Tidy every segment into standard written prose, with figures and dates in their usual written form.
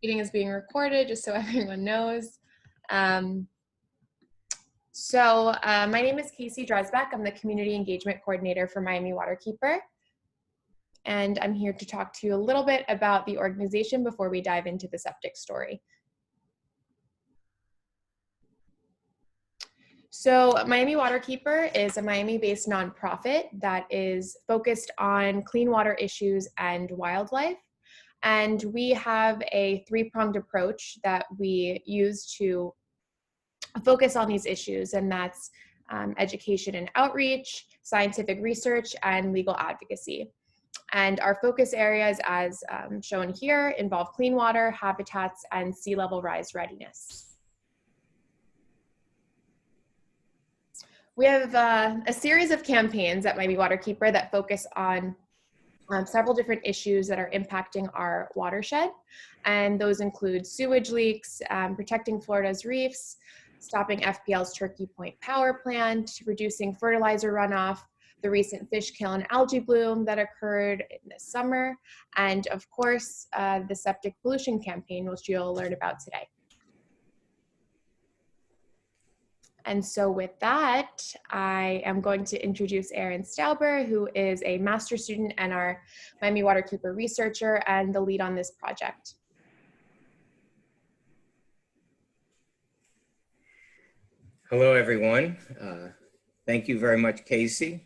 Meeting is being recorded, just so everyone knows. My name is Casey Dresbeck. I'm the Community Engagement Coordinator for Miami Waterkeeper. And I'm here to talk to you a little bit about the organization before we dive into the Septic story. So Miami Waterkeeper is a Miami-based nonprofit that is focused on clean water issues and wildlife. And we have a three-pronged approach that we use to focus on these issues, and that's education and outreach, scientific research, and legal advocacy. And our focus areas, as shown here, involve clean water, habitats, and sea level rise readiness. We have a series of campaigns at Miami Waterkeeper that focus on several different issues that are impacting our watershed. And those include sewage leaks, protecting Florida's reefs, stopping FPL's Turkey Point power plant, reducing fertilizer runoff, the recent fish kill and algae bloom that occurred in this summer, and of course, the septic pollution campaign, which you'll learn about today. And so with that, I am going to introduce Erin Stauber, who is a master's student and our Miami Waterkeeper researcher and the lead on this project. Hello, everyone. Thank you very much, Casey.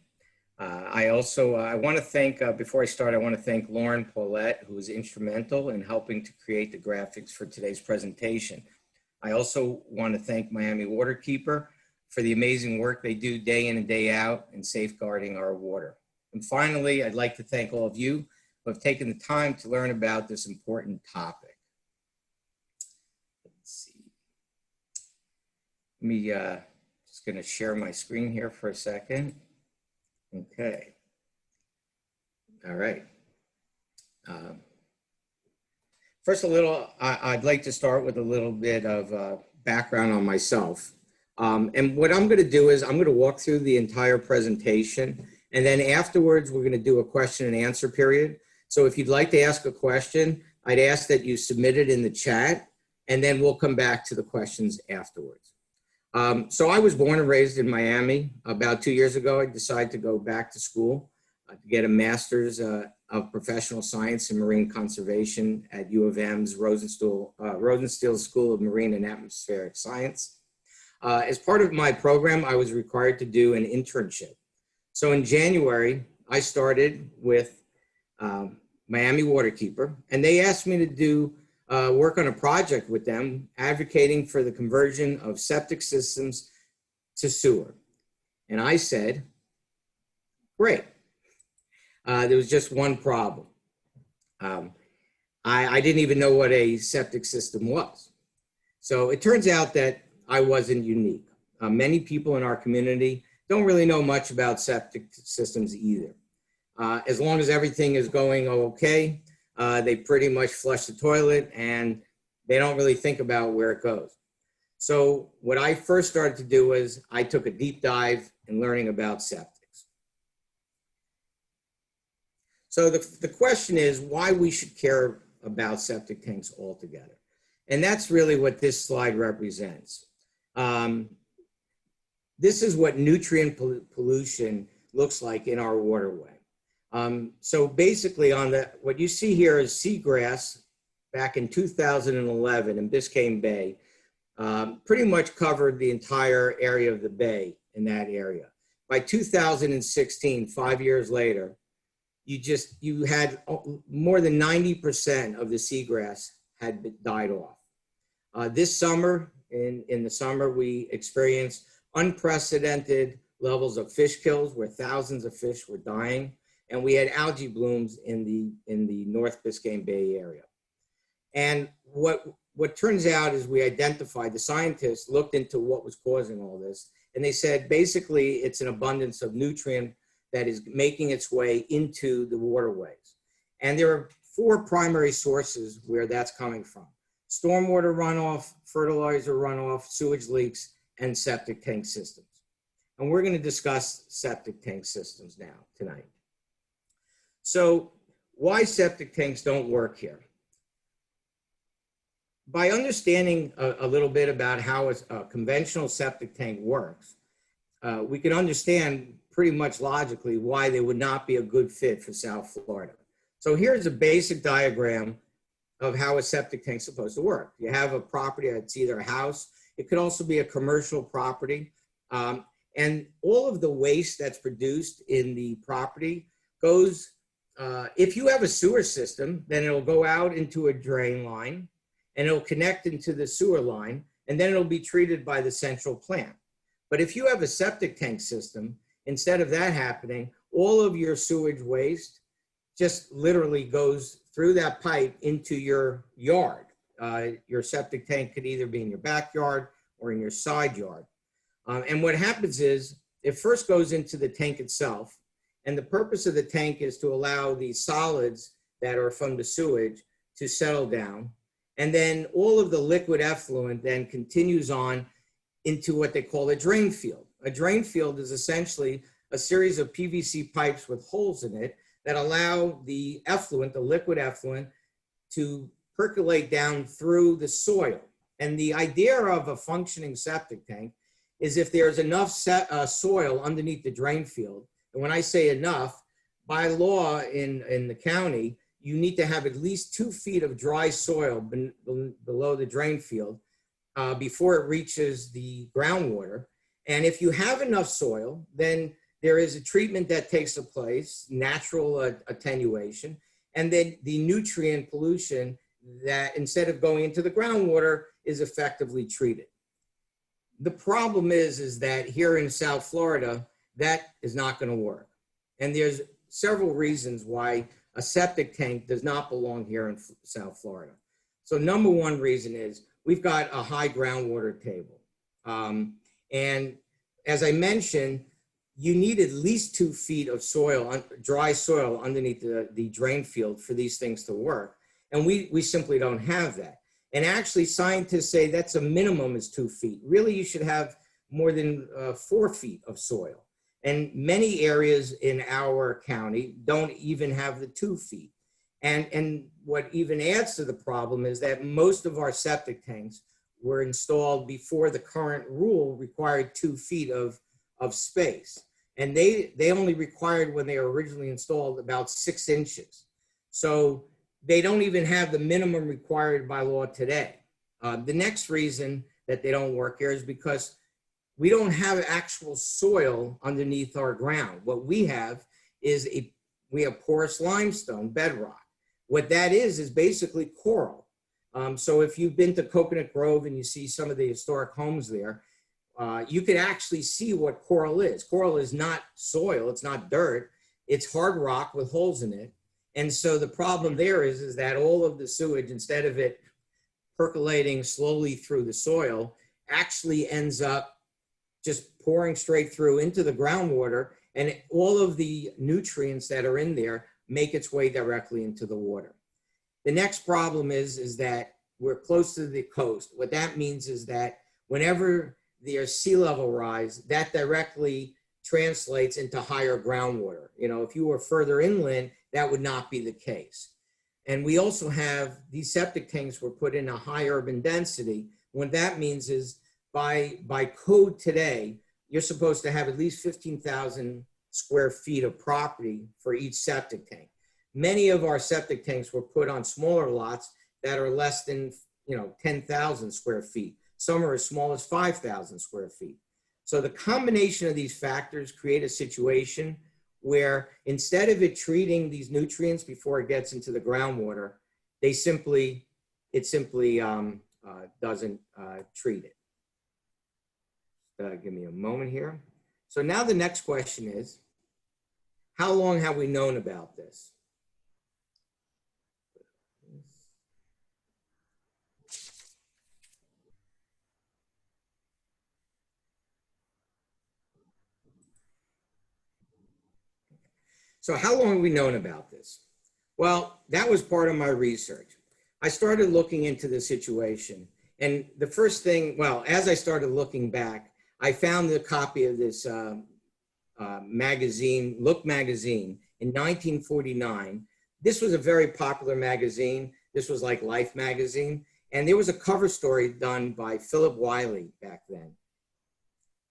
I want to thank, before I start, I want to thank Lauren Paulette, who was instrumental in helping to create the graphics for today's presentation. I also want to thank Miami Waterkeeper for the amazing work they do day in and day out in safeguarding our water. And finally, I'd like to thank all of you who have taken the time to learn about this important topic. Let's see. Let me, just going to share my screen here for a second. Okay. All right. First, I'd like to start with a little bit of background on myself. And what I'm going to do is I'm going to walk through the entire presentation, and then afterwards we're going to do a question and answer period. So if you'd like to ask a question, I'd ask that you submit it in the chat, and then we'll come back to the questions afterwards. So I was born and raised in Miami. About 2 years ago, I decided to go back to school to get a master's of professional science in marine conservation at U of M's Rosenstiel School of Marine and Atmospheric Science. As part of my program, I was required to do an internship. So in January, I started with Miami Waterkeeper, and they asked me to do work on a project with them, advocating for the conversion of septic systems to sewer. And I said, great. There was just one problem. I didn't even know what a septic system was. So it turns out that I wasn't unique. Many people in our community don't really know much about septic systems either. As long as everything is going okay, they pretty much flush the toilet and they don't really think about where it goes. So what I first started to do was I took a deep dive in learning about septics. So the question is why we should care about septic tanks altogether. And that's really what this slide represents. This is what nutrient pollution looks like in our waterway. So basically what you see here is seagrass back in 2011 in Biscayne Bay, pretty much covered the entire area of the bay in that area. By 2016, 5 years later, you had more than 90% of the seagrass had died off. This summer, in the summer, we experienced unprecedented levels of fish kills where thousands of fish were dying. And we had algae blooms in the North Biscayne Bay area. And what turns out is we identified, the scientists looked into what was causing all this, and they said basically it's an abundance of nutrient that is making its way into the waterways. And there are four primary sources where that's coming from: stormwater runoff, fertilizer runoff, sewage leaks, and septic tank systems. And we're going to discuss septic tank systems now tonight. So why septic tanks don't work here? by understanding a little bit about how a conventional septic tank works, we can understand pretty much logically why they would not be a good fit for South Florida. So here's a basic diagram of how a septic tank is supposed to work. You have a property that's either a house, it could also be a commercial property, and all of the waste that's produced in the property goes, if you have a sewer system, then it'll go out into a drain line and it'll connect into the sewer line, and then it'll be treated by the central plant. But if you have a septic tank system, instead of that happening, all of your sewage waste just literally goes through that pipe into your yard. Your septic tank could either be in your backyard or in your side yard. And what happens is it first goes into the tank itself. And the purpose of the tank is to allow the solids that are from the sewage to settle down. And then all of the liquid effluent then continues on into what they call a drain field. A drain field is essentially a series of PVC pipes with holes in it that allow the effluent, the liquid effluent, to percolate down through the soil. And the idea of a functioning septic tank is if there's enough soil underneath the drain field, and when I say enough, by law in the county, you need to have at least 2 feet of dry soil below the drain field before it reaches the groundwater. And if you have enough soil, then there is a treatment that takes place, natural attenuation, and then the nutrient pollution that instead of going into the groundwater is effectively treated. The problem is that here in South Florida, that is not going to work. And there's several reasons why a septic tank does not belong here in South Florida. So number one reason is we've got a high groundwater table. And as I mentioned, you need at least 2 feet of soil, dry soil underneath the drain field for these things to work. And we simply don't have that. And actually scientists say that's a minimum is 2 feet. Really, you should have more than 4 feet of soil. And many areas in our county don't even have the 2 feet. And what even adds to the problem is that most of our septic tanks were installed before the current rule required 2 feet of space. And they only required, when they were originally installed, about 6 inches. So they don't even have the minimum required by law today. The next reason that they don't work here is because we don't have actual soil underneath our ground. What we have is we have porous limestone bedrock. What that is basically coral. So if you've been to Coconut Grove and you see some of the historic homes there, you can actually see what coral is. Coral is not soil, it's not dirt, it's hard rock with holes in it. And so the problem there is that all of the sewage, instead of it percolating slowly through the soil, actually ends up just pouring straight through into the groundwater, and all of the nutrients that are in there make its way directly into the water. The next problem is that we're close to the coast. What that means is that whenever there's sea level rise, that directly translates into higher groundwater. You know, if you were further inland, that would not be the case. And we also have these septic tanks were put in a high urban density. What that means is by code today, you're supposed to have at least 15,000 square feet of property for each septic tank. Many of our septic tanks were put on smaller lots that are less than 10,000 square feet. Some are as small as 5,000 square feet. So the combination of these factors create a situation where instead of it treating these nutrients before it gets into the groundwater, it simply doesn't treat it. Give me a moment here. So now the next question is, how long have we known about this? So how long have we known about this? Well, that was part of my research. I started looking into the situation. And the first thing, well, as I started looking back, I found the copy of this magazine, Look magazine, in 1949. This was a very popular magazine. This was like Life magazine. And there was a cover story done by Philip Wiley back then.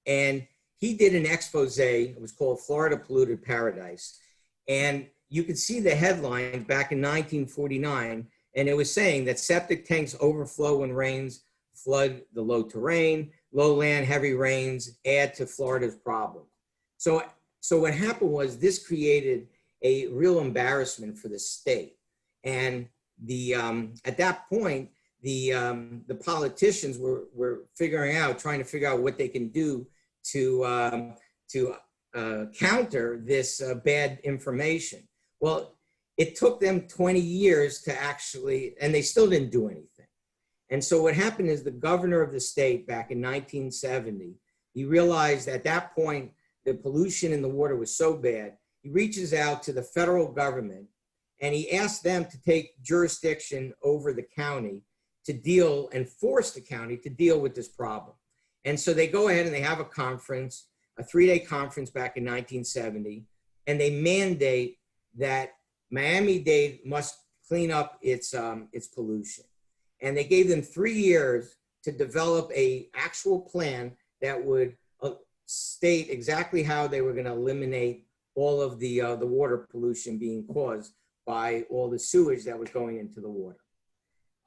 And he did an expose. It was called Florida Polluted Paradise. And you could see the headline back in 1949, and it was saying that septic tanks overflow when rains flood the low terrain, lowland heavy rains add to Florida's problem. So what happened was this created a real embarrassment for the state. And at that point, the politicians were trying to figure out what they can do to counter this bad information. Well, it took them 20 years to actually, and they still didn't do anything. And so what happened is the governor of the state back in 1970, he realized at that point the pollution in the water was so bad, he reaches out to the federal government and he asked them to take jurisdiction over the county to deal and force the county to deal with this problem. And so they go ahead and they have a conference, a 3-day conference back in 1970, and they mandate that Miami-Dade must clean up its pollution. And they gave them 3 years to develop an actual plan that would state exactly how they were going to eliminate all of the water pollution being caused by all the sewage that was going into the water.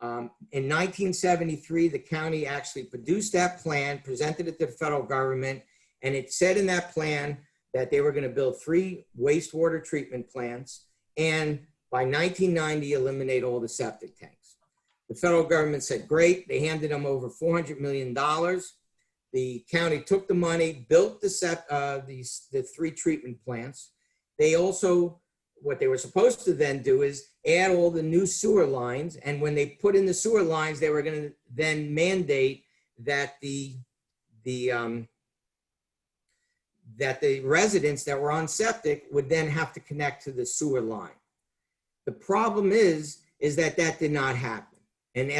In 1973, the county actually produced that plan, presented it to the federal government, and it said in that plan that they were going to build 3 wastewater treatment plants and by 1990 eliminate all the septic tanks. The federal government said, great. They handed them over $400 million. The county took the money, built the 3 treatment plants. They also, what they were supposed to then do is add all the new sewer lines. And when they put in the sewer lines, they were going to then mandate that the residents that were on septic would then have to connect to the sewer line. The problem is that did not happen. And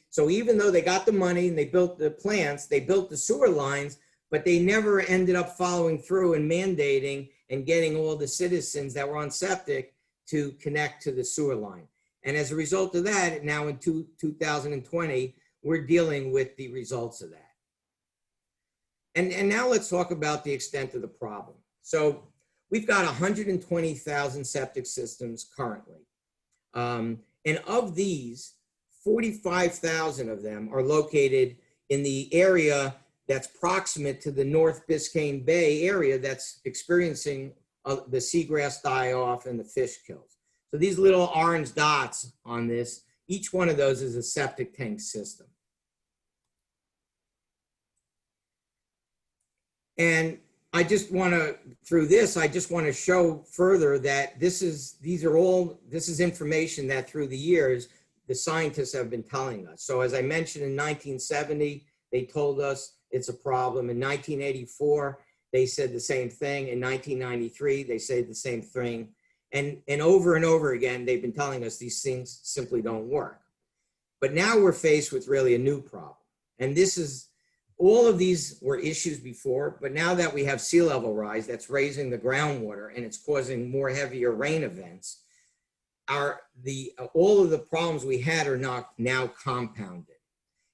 so even though they got the money and they built the plants, they built the sewer lines, but they never ended up following through and mandating and getting all the citizens that were on septic to connect to the sewer line. And as a result of that, now in 2020, we're dealing with the results of that. And now let's talk about the extent of the problem. So we've got 120,000 septic systems currently. And of these, 45,000 of them are located in the area that's proximate to the North Biscayne Bay area that's experiencing the seagrass die-off and the fish kills. So these little orange dots on this, each one of those is a septic tank system. And I just want to, through this, I just want to show further that this is information that through the years, the scientists have been telling us. So as I mentioned, in 1970, they told us it's a problem. In 1984, they said the same thing. In 1993, they said the same thing. And over again, they've been telling us these things simply don't work. But now we're faced with really a new problem. And this is, all of these were issues before, but now that we have sea level rise that's raising the groundwater and it's causing more heavier rain events, all of the problems we had are now compounded.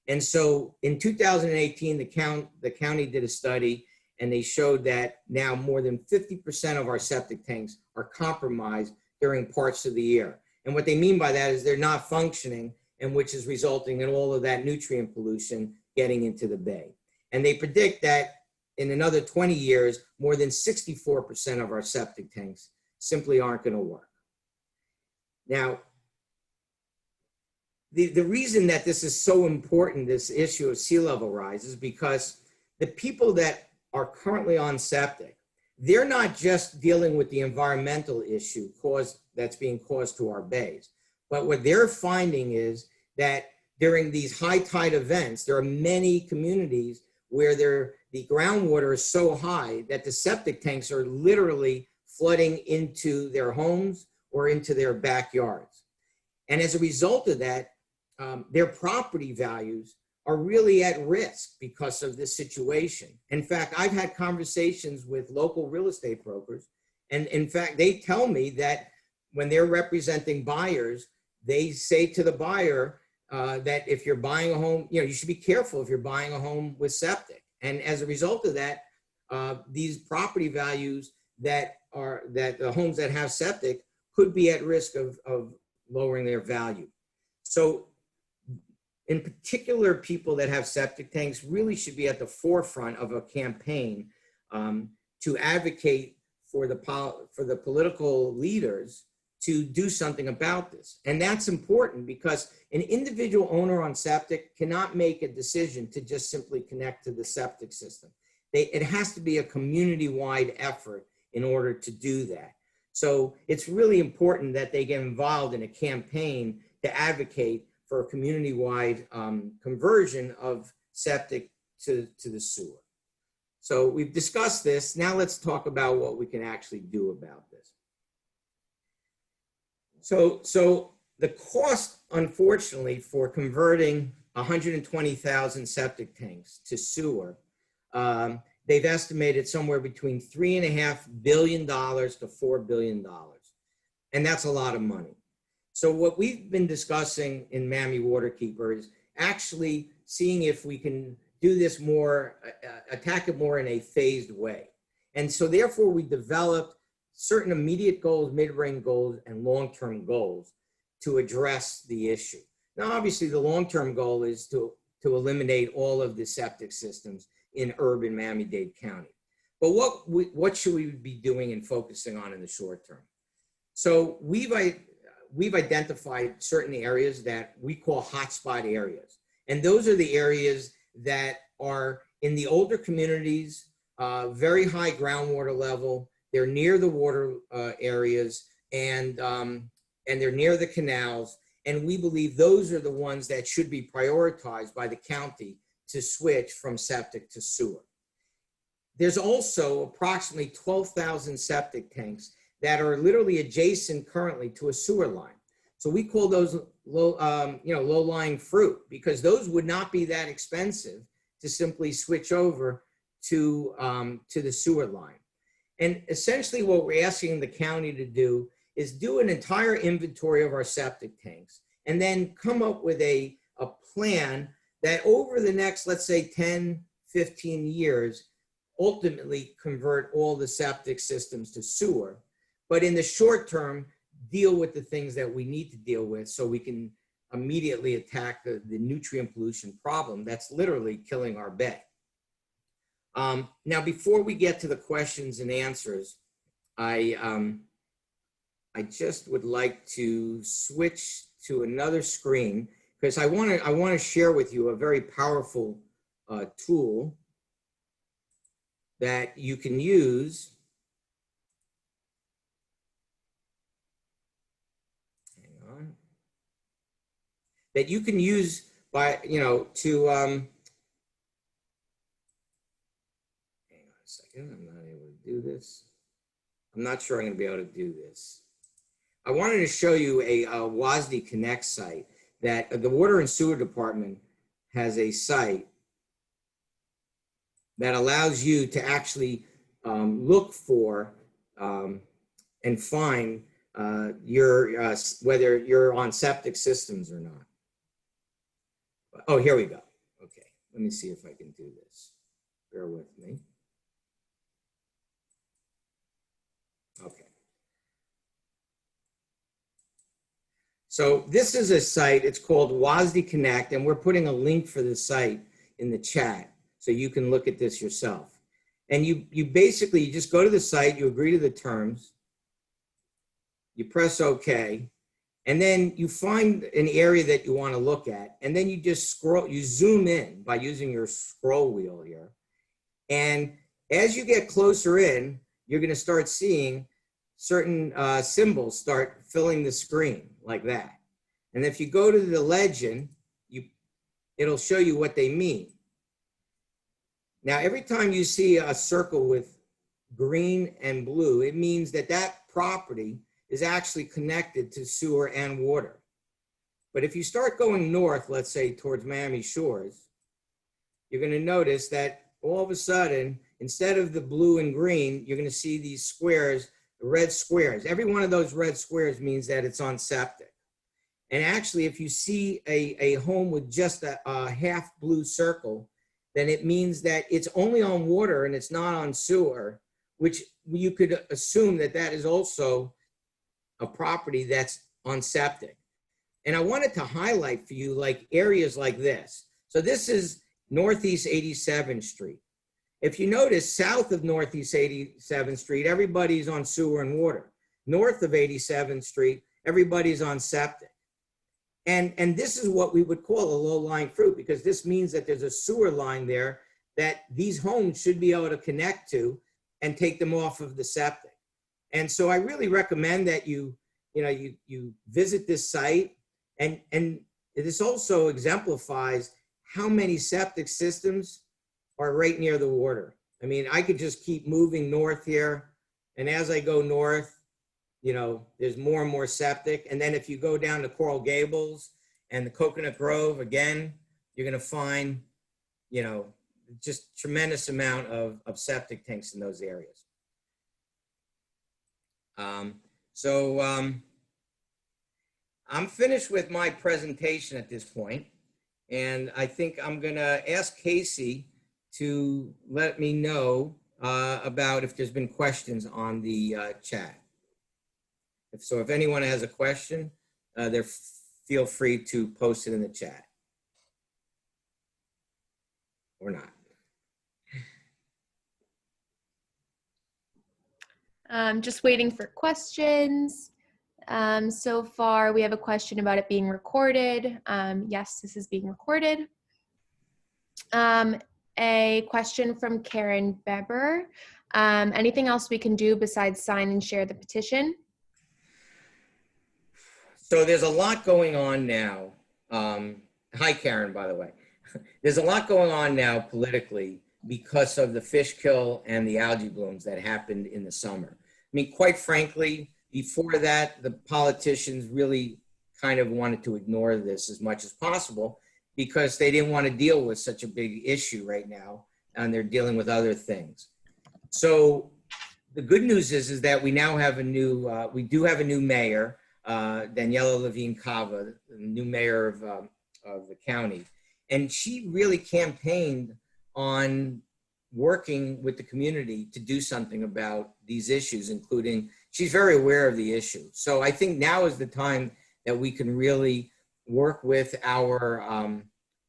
And so in 2018, the county did a study and they showed that now more than 50% of our septic tanks are compromised during parts of the year. And what they mean by that is they're not functioning, and which is resulting in all of that nutrient pollution getting into the bay. And they predict that in another 20 years, more than 64% of our septic tanks simply aren't going to work. Now, the reason that this is so important, this issue of sea level rise, is because the people that are currently on septic, they're not just dealing with the environmental issue that's being caused to our bays, but what they're finding is that during these high tide events, there are many communities where the groundwater is so high that the septic tanks are literally flooding into their homes or into their backyards. And as a result of that, their property values are really at risk because of this situation. In fact, I've had conversations with local real estate brokers, and in fact, they tell me that when they're representing buyers, they say to the buyer, that if you're buying a home, you should be careful if you're buying a home with septic. And as a result of that, these property values that the homes that have septic could be at risk of lowering their value. So in particular, people that have septic tanks really should be at the forefront of a campaign to advocate for the political leaders to do something about this. And that's important because an individual owner on septic cannot make a decision to just simply connect to the septic system. It has to be a community-wide effort in order to do that. So it's really important that they get involved in a campaign to advocate for a community-wide conversion of septic to the sewer. So we've discussed this. Now let's talk about what we can actually do about this. So the cost, unfortunately, for converting 120,000 septic tanks to sewer, they've estimated somewhere between $3.5 billion to $4 billion. And that's a lot of money. So what we've been discussing in Miami Waterkeeper is actually seeing if we can do this more, attack it more in a phased way. And so therefore we developed certain immediate goals, mid-range goals, and long-term goals to address the issue. Now, obviously the long-term goal is to eliminate all of the septic systems in urban Miami-Dade County. But what should we be doing and focusing on in the short term? So we've identified certain areas that we call hotspot areas. And those are the areas that are in the older communities, very high groundwater level. They're near the water areas and they're near the canals. And we believe those are the ones that should be prioritized by the county to switch from septic to sewer. There's also approximately 12,000 septic tanks that are literally adjacent currently to a sewer line. So we call those low-lying fruit because those would not be that expensive to simply switch over to the sewer line. And essentially what we're asking the county to do is do an entire inventory of our septic tanks and then come up with a plan that over the next, let's say 10, 15 years, ultimately convert all the septic systems to sewer. But in the short term, deal with the things that we need to deal with so we can immediately attack the nutrient pollution problem that's literally killing our bay. Now, before we get to the questions and answers, I just would like to switch to another screen because I want to share with you a very powerful tool that you can use. Hang on. That you can use by, to, hang on a second, I'm not able to do this. I'm not sure I'm going to be able to do this. I wanted to show you a WASD Connect site that the Water and Sewer Department has a site that allows you to actually look for and find whether you're on septic systems or not. Oh, here we go. Okay, let me see if I can do this. Bear with me. Okay. So this is a site, it's called WASD Connect, and we're putting a link for the site in the chat so you can look at this yourself. And you basically, you just go to the site, you agree to the terms, you press OK, and then you find an area that you want to look at, and then you just scroll, you zoom in by using your scroll wheel here. And as you get closer in, you're going to start seeing certain symbols start filling the screen like that. And if you go to the legend, it'll show you what they mean. Now, every time you see a circle with green and blue, it means that that property is actually connected to sewer and water. But if you start going north, let's say towards Miami Shores, you're going to notice that all of a sudden, instead of the blue and green, you're going to see these squares, red squares. Every one of those red squares means that it's on septic. And actually, if you see a home with just a half blue circle, then it means that it's only on water and it's not on sewer, which you could assume that that is also a property that's on septic. And I wanted to highlight for you like areas like this. So this is Northeast 87th Street. If you notice, south of Northeast 87th Street, everybody's on sewer and water. North of 87th Street, everybody's on septic. And this is what we would call a low-lying fruit, because this means that there's a sewer line there that these homes should be able to connect to and take them off of the septic. And so I really recommend that you visit this site, and this also exemplifies how many septic systems are right near the water. I mean, I could just keep moving north here, and as I go north, there's more and more septic. And then if you go down to Coral Gables and the Coconut Grove, again, you're gonna find, just tremendous amount of septic tanks in those areas. I'm finished with my presentation at this point, and I think I'm gonna ask Casey to let me know about if there's been questions on the chat. If anyone has a question, feel free to post it in the chat or not. Just waiting for questions. So far, we have a question about it being recorded. Yes, this is being recorded. A question from Karen Beber. Anything else we can do besides sign and share the petition? So there's a lot going on now. Hi, Karen, by the way. There's a lot going on now politically because of the fish kill and the algae blooms that happened in the summer. I mean, quite frankly, before that, the politicians really kind of wanted to ignore this as much as possible because they didn't want to deal with such a big issue right now, and they're dealing with other things. So the good news is that we now have we do have a new mayor, Daniela Levine Cava, the new mayor of the county. And she really campaigned on working with the community to do something about these issues, including, she's very aware of the issue. So I think now is the time that we can really work with our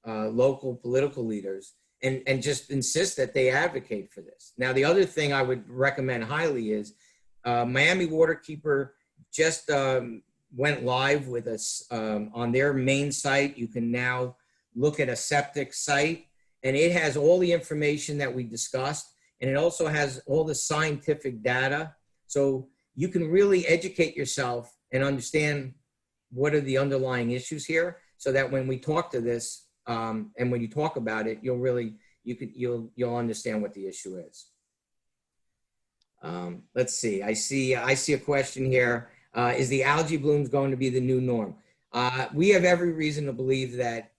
local political leaders and just insist that they advocate for this. Now, the other thing I would recommend highly is Miami Waterkeeper just went live with us on their main site. You can now look at a septic site, and it has all the information that we discussed, and it also has all the scientific data. So you can really educate yourself and understand what are the underlying issues here, so that when we talk to this and when you talk about it, you'll understand what the issue is. Let's see. I see a question here. Is the algae blooms going to be the new norm? We have every reason to believe that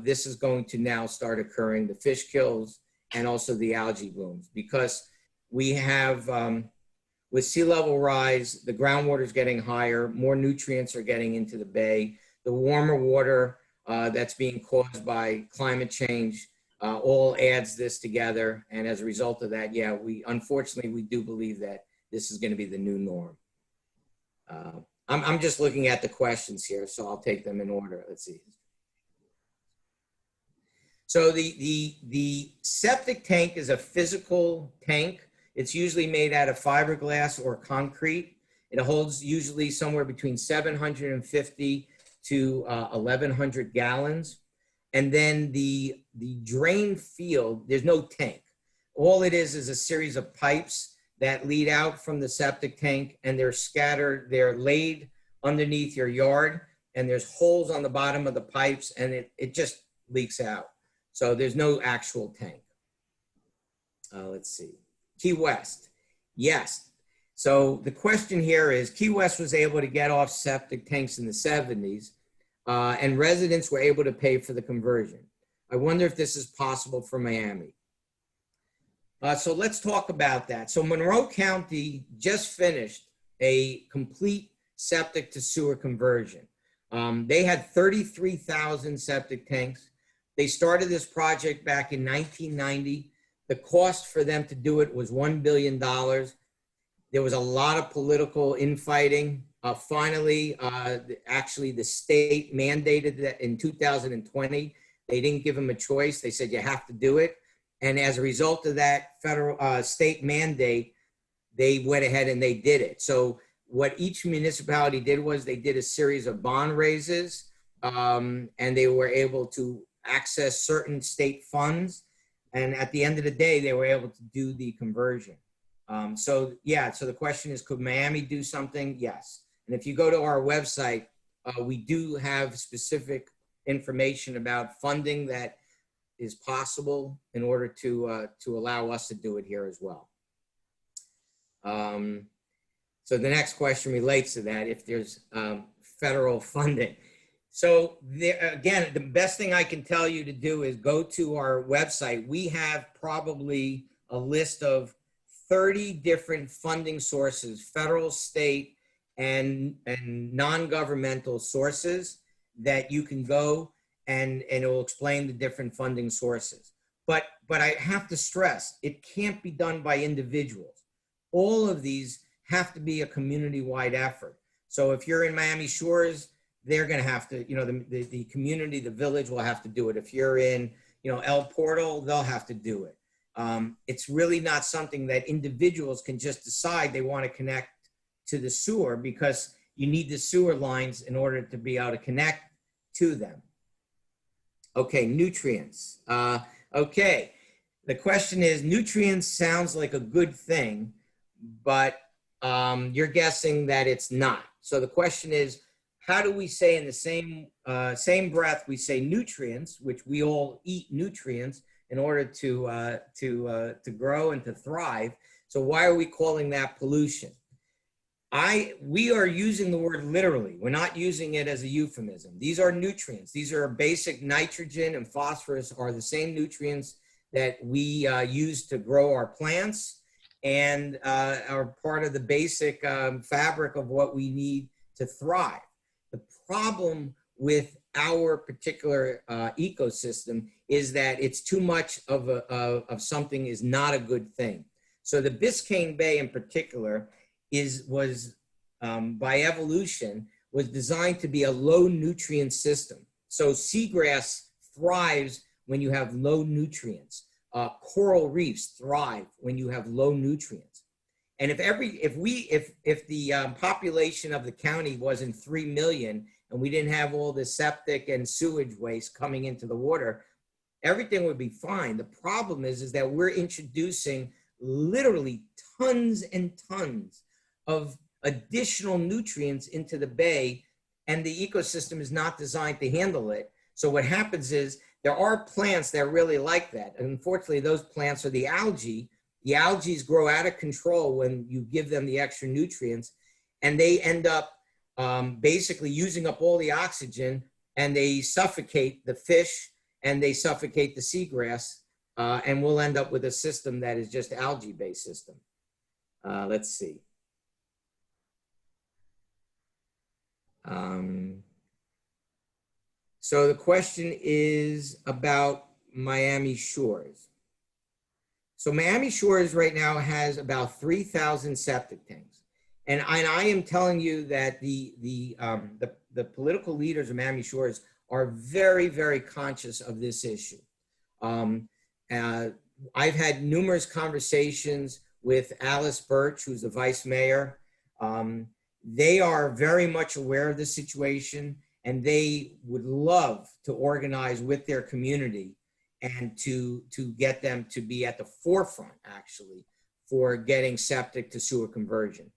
this is going to now start occurring, the fish kills and also the algae blooms, because we have, with sea level rise, the groundwater is getting higher, more nutrients are getting into the bay, the warmer water that's being caused by climate change all adds this together. And as a result of that, yeah, unfortunately, we do believe that this is going to be the new norm. I'm just looking at the questions here, so I'll take them in order. Let's see. So the septic tank is a physical tank. It's usually made out of fiberglass or concrete. It holds usually somewhere between 750 to 1,100 gallons. And then the drain field, there's no tank. All it is a series of pipes that lead out from the septic tank, and they're scattered, they're laid underneath your yard, and there's holes on the bottom of the pipes, and it just leaks out. So there's no actual tank. Let's see. Key West. Yes. So the question here is, Key West was able to get off septic tanks in the 70s, and residents were able to pay for the conversion. I wonder if this is possible for Miami. So let's talk about that. So Monroe County just finished a complete septic to sewer conversion. They had 33,000 septic tanks. They started this project back in 1990. The cost for them to do it was $1 billion. There was a lot of political infighting. Finally, actually, the state mandated that in 2020. They didn't give them a choice. They said, you have to do it. And as a result of that federal state mandate, they went ahead and they did it. So what each municipality did was they did a series of bond raises, and they were able to access certain state funds. And at the end of the day, they were able to do the conversion. So the question is, could Miami do something? Yes. And if you go to our website, we do have specific information about funding that is possible in order to allow us to do it here as well. So the next question relates to that, if there's federal funding. So again, the best thing I can tell you to do is go to our website. We have probably a list of 30 different funding sources, federal, state, and non-governmental sources that you can go and it will explain the different funding sources. But I have to stress, it can't be done by individuals. All of these have to be a community-wide effort. So if you're in Miami Shores, they're going to have to, the community, the village will have to do it. If you're in, El Portal, they'll have to do it. It's really not something that individuals can just decide they want to connect to the sewer, because you need the sewer lines in order to be able to connect to them. Okay, nutrients. Okay, the question is, nutrients sounds like a good thing, but you're guessing that it's not. So the question is, how do we say in the same breath, we say nutrients, which we all eat nutrients in order to grow and to thrive. So why are we calling that pollution? We are using the word literally. We're not using it as a euphemism. These are nutrients. These are basic. Nitrogen and phosphorus are the same nutrients that we use to grow our plants and are part of the basic fabric of what we need to thrive. The problem with our particular ecosystem is that it's too much of something is not a good thing. So the Biscayne Bay in particular was by evolution, was designed to be a low nutrient system. So seagrass thrives when you have low nutrients. Coral reefs thrive when you have low nutrients. And if the population of the county wasn't 3 million and we didn't have all the septic and sewage waste coming into the water, everything would be fine. The problem is that we're introducing literally tons and tons of additional nutrients into the bay, and the ecosystem is not designed to handle it. So what happens is there are plants that really like that. And unfortunately, those plants are the algae. The algae grow out of control when you give them the extra nutrients, and they end up basically using up all the oxygen, and they suffocate the fish and they suffocate the seagrass, and we'll end up with a system that is just algae-based system. Let's see. So the question is about Miami Shores. So Miami Shores right now has about 3,000 septic tanks. And I am telling you that the political leaders of Miami Shores are very, very conscious of this issue. I've had numerous conversations with Alice Birch, who's the vice mayor. They are very much aware of the situation, and they would love to organize with their community and to get them to be at the forefront, actually, for getting septic to sewer conversion.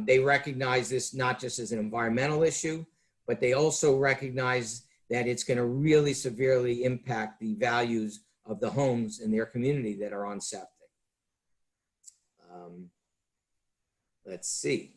They recognize this not just as an environmental issue, but they also recognize that it's going to really severely impact the values of the homes in their community that are on septic. Let's see.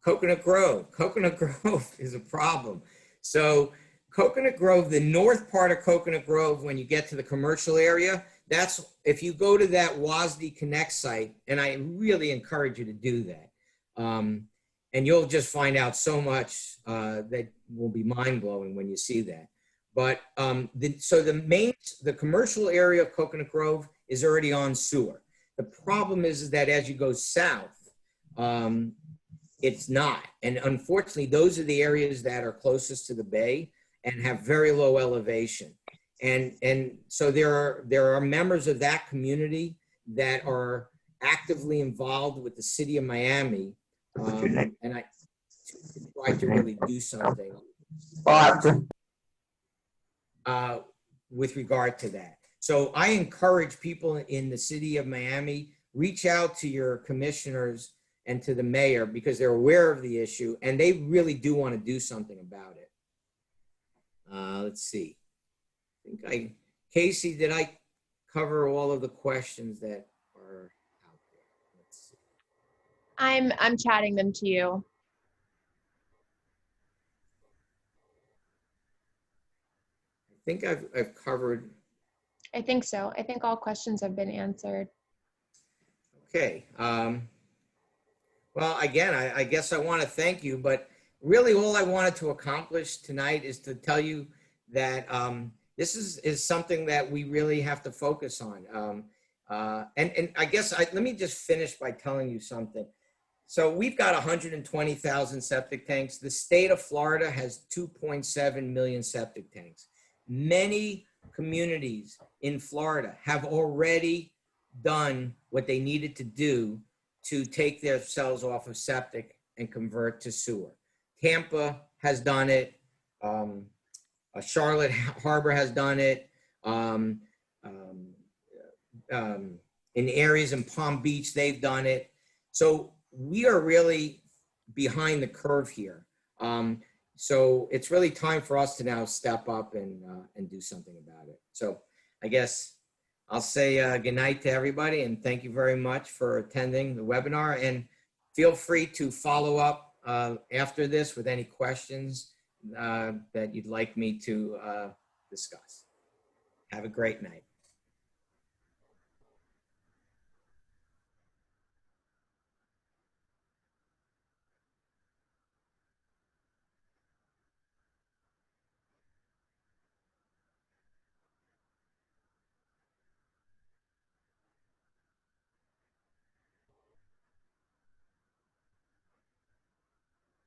Coconut Grove. Coconut Grove is a problem. So Coconut Grove, the north part of Coconut Grove, when you get to the commercial area, that's, if you go to that WASD Connect site, and I really encourage you to do that, and you'll just find out so much that will be mind-blowing when you see that. But so the commercial area of Coconut Grove is already on sewer. The problem is that as you go south, it's not. And unfortunately, those are the areas that are closest to the bay and have very low elevation. And so there are members of that community that are actively involved with the city of Miami, and I try to really do something with regard to that. So I encourage people in the city of Miami, reach out to your commissioners and to the mayor because they're aware of the issue and they really do want to do something about it. Let's see. Casey, did I cover all of the questions that are out there? Let's see. I'm chatting them to you. I think I've covered. I think so. I think all questions have been answered. Okay. Well, again, I guess I want to thank you, but really all I wanted to accomplish tonight is to tell you that this is something that we really have to focus on. And I guess let me just finish by telling you something. So we've got 120,000 septic tanks. The state of Florida has 2.7 million septic tanks. Many communities in Florida have already done what they needed to do to take themselves off of septic and convert to sewer. Tampa has done it. Charlotte Harbor has done it. In areas in Palm Beach, they've done it. So we are really behind the curve here. So it's really time for us to now step up and do something about it. So I guess I'll say good night to everybody and thank you very much for attending the webinar, and feel free to follow up after this with any questions that you'd like me to discuss. Have a great night.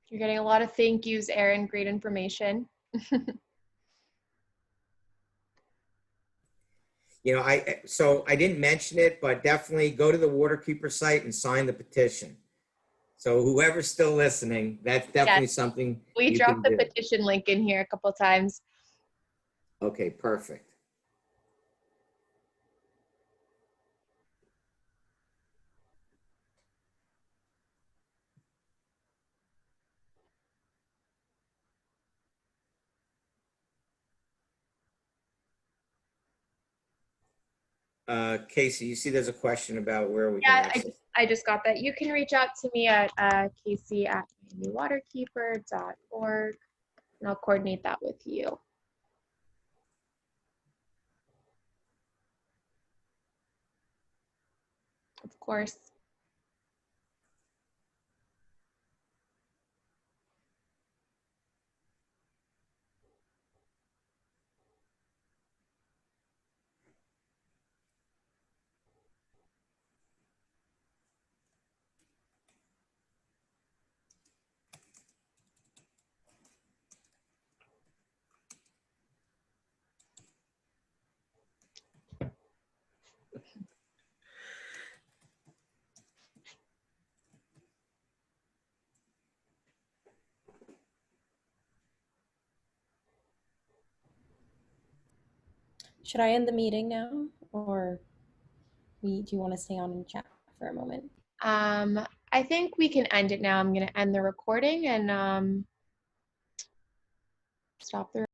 You're getting a lot of thank yous, Erin. Great information. You know, so I didn't mention it, but definitely go to the Waterkeeper site and sign the petition. So whoever's still listening, that's definitely something we dropped the petition link in here a couple of times. Okay, perfect. Casey, you see there's a question about where we can access. I just got that. You can reach out to me at casey@miamiwaterkeeper.org and I'll coordinate that with you. Of course. Should I end the meeting now, or do you want to stay on and chat for a moment? I think we can end it now. I'm going to end the recording and stop the